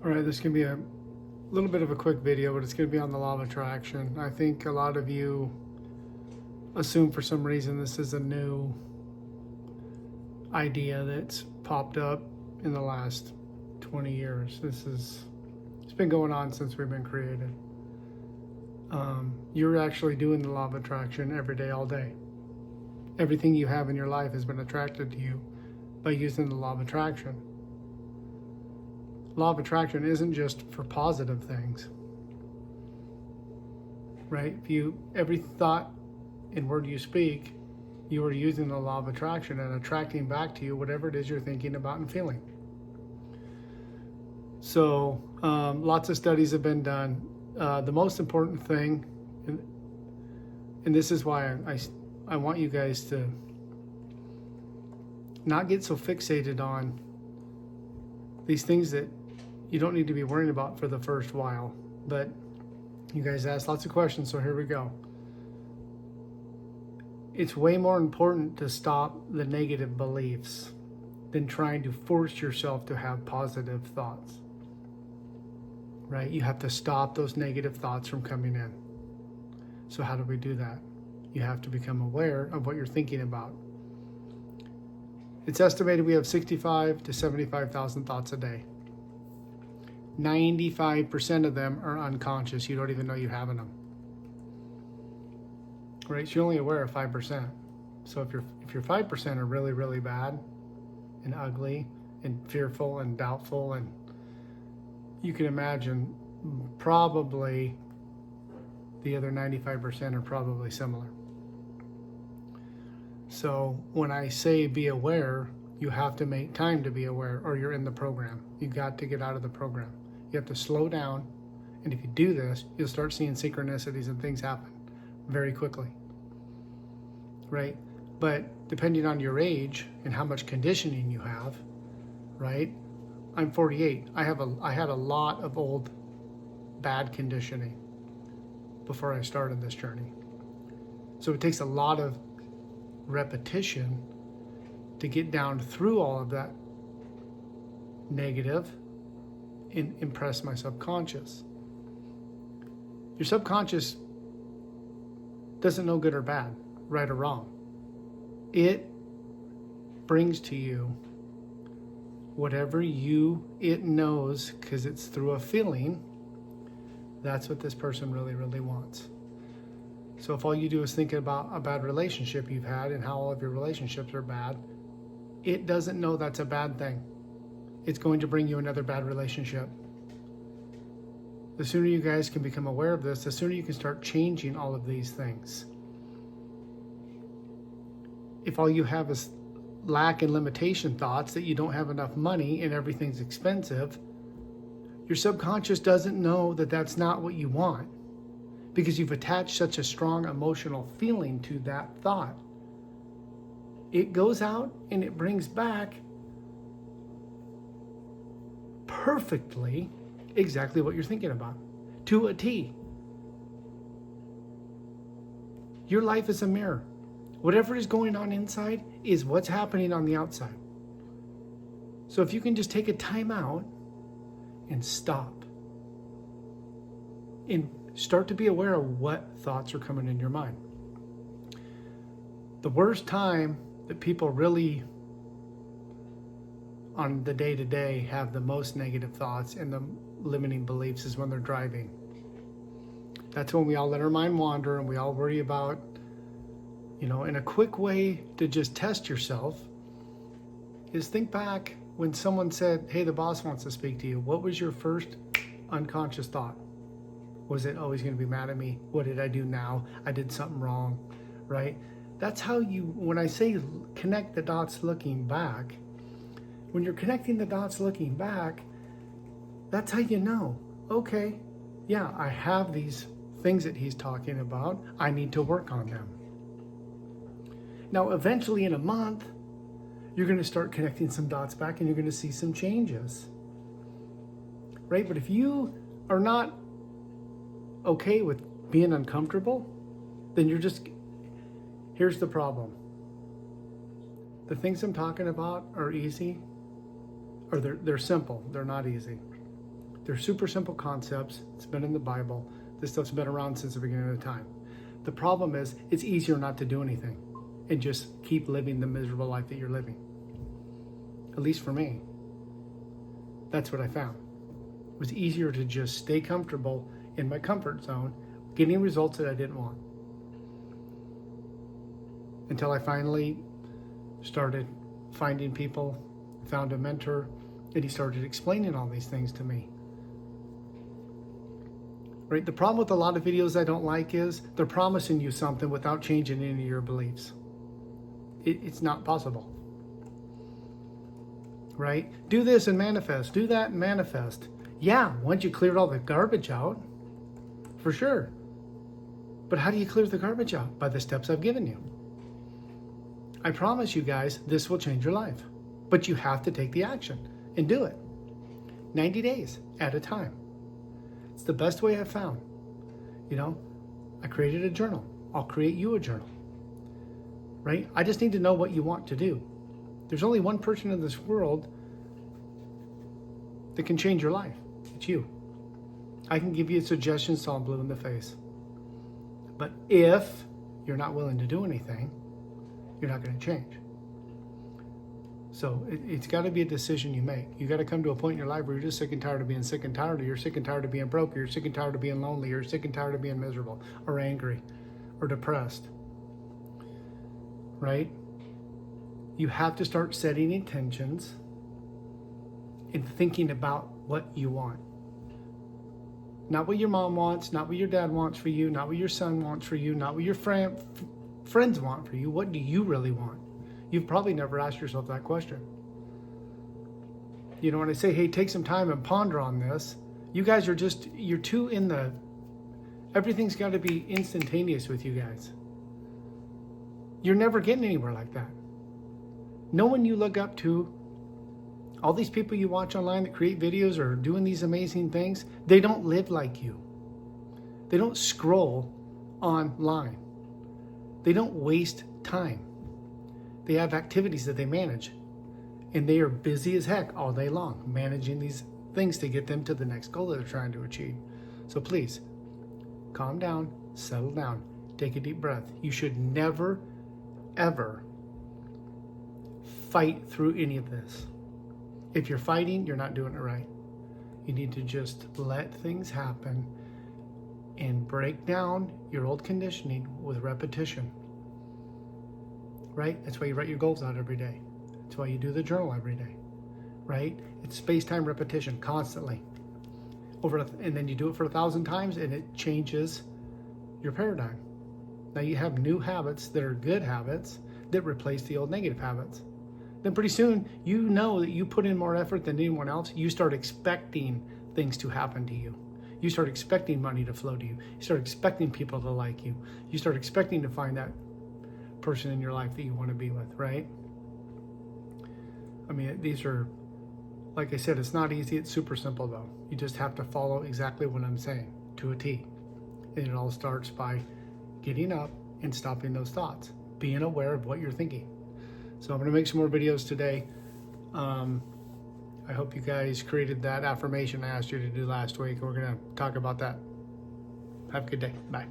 All right, this can be a little bit of a quick video, but it's going to be on the law of attraction. I think a lot of you assume for some reason this is a new idea that's popped up in the last 20 years. It's been going on since we've been created. You're actually doing the law of attraction every day, all day. Everything you have in your life has been attracted to you by using the law of attraction. Law of attraction isn't just for positive things, right? Every thought and word you speak, you are using the law of attraction and attracting back to you whatever it is you're thinking about and feeling. So lots of studies have been done. The most important thing, and this is why I want you guys to not get so fixated on these things that you don't need to be worrying about for the first while. But you guys asked lots of questions, so here we go. It's way more important to stop the negative beliefs than trying to force yourself to have positive thoughts. Right? You have to stop those negative thoughts from coming in. So how do we do that? You have to become aware of what you're thinking about. It's estimated we have 65 to 75,000 thoughts a day. 95% of them are unconscious. You don't even know you're having them. Right? So you're only aware of 5%. So if your 5% are really, really bad and ugly and fearful and doubtful, and you can imagine probably the other 95% are probably similar. So when I say be aware, you have to make time to be aware, or you're in the program. You got to get out of the program. You have to slow down, and if you do this, you'll start seeing synchronicities and things happen very quickly, right? But depending on your age and how much conditioning you have, right? I'm 48. I had a lot of old bad conditioning before I started this journey. So it takes a lot of repetition to get down through all of that negative and impress my subconscious. Your subconscious doesn't know good or bad, right or wrong. It brings to you whatever it knows, because it's through a feeling. That's what this person really, really wants. So if all you do is think about a bad relationship you've had and how all of your relationships are bad, it doesn't know that's a bad thing. It's going to bring you another bad relationship. The sooner you guys can become aware of this, the sooner you can start changing all of these things. If all you have is lack and limitation thoughts, that you don't have enough money and everything's expensive, your subconscious doesn't know that that's not what you want, because you've attached such a strong emotional feeling to that thought. It goes out and it brings back perfectly exactly what you're thinking about, to a T. Your life is a mirror. Whatever is going on inside is what's happening on the outside. So if you can just take a time out and stop and start to be aware of what thoughts are coming in your mind. The worst time that people really on the day-to-day have the most negative thoughts and the limiting beliefs is when they're driving. That's when we all let our mind wander and we all worry about, and a quick way to just test yourself is think back when someone said, hey, the boss wants to speak to you. What was your first unconscious thought? Was it, oh, he's going to be mad at me? What did I do now? I did something wrong, right? That's how when I say connect the dots looking back, when you're connecting the dots looking back, that's how you know, okay, yeah, I have these things that he's talking about. I need to work on them. Now, eventually in a month, you're going to start connecting some dots back and you're going to see some changes, right? But if you are not okay with being uncomfortable, then here's the problem. The things I'm talking about are easy, or they're simple. They're not easy. They're super simple concepts. It's been in the Bible. This stuff's been around since the beginning of time. The problem is it's easier not to do anything and just keep living the miserable life that you're living. At least for me. That's what I found. It was easier to just stay comfortable in my comfort zone, getting results that I didn't want. Until I finally started finding people, found a mentor, and he started explaining all these things to me. Right? The problem with a lot of videos I don't like is they're promising you something without changing any of your beliefs. It's not possible. Right? Do this and manifest. Do that and manifest. Yeah, once you cleared all the garbage out, for sure. But how do you clear the garbage out? By the steps I've given you. I promise you guys, this will change your life. But you have to take the action and do it. 90 days at a time. It's the best way I've found. You know, I created a journal. I'll create you a journal. Right? I just need to know what you want to do. There's only one person in this world that can change your life. It's you. I can give you suggestions till I'm blue in the face. But if you're not willing to do anything, you're not going to change. So it's got to be a decision you make. You got to come to a point in your life where you're just sick and tired of being sick and tired, or you're sick and tired of being broke, or you're sick and tired of being lonely, or you're sick and tired of being miserable, or angry, or depressed. Right? You have to start setting intentions and thinking about what you want. Not what your mom wants, not what your dad wants for you, not what your son wants for you, not what your friends want for you. What do you really want? You've probably never asked yourself that question. You know, when I say, hey, take some time and ponder on this, you guys are just, you're too in the, everything's got to be instantaneous with you guys. You're never getting anywhere like that. No one you look up to, all these people you watch online that create videos or doing these amazing things, they don't live like you. They don't scroll online. They don't waste time. They have activities that they manage. And they are busy as heck all day long, managing these things to get them to the next goal that they're trying to achieve. So please, calm down, settle down, take a deep breath. You should never, ever fight through any of this. If you're fighting, you're not doing it right. You need to just let things happen and break down your old conditioning with repetition. Right? That's why you write your goals out every day. That's why you do the journal every day. Right? It's space-time repetition constantly. And then you do it for 1,000 times and it changes your paradigm. Now you have new habits that are good habits that replace the old negative habits. Then pretty soon, you know that you put in more effort than anyone else. You start expecting things to happen to you. You start expecting money to flow to you. You start expecting people to like you. You start expecting to find that person in your life that you want to be with, right? I mean, these are, like I said, it's not easy. It's super simple, though. You just have to follow exactly what I'm saying to a T. And it all starts by getting up and stopping those thoughts, being aware of what you're thinking. So I'm going to make some more videos today. I hope you guys created that affirmation I asked you to do last week. We're going to talk about that. Have a good day. Bye.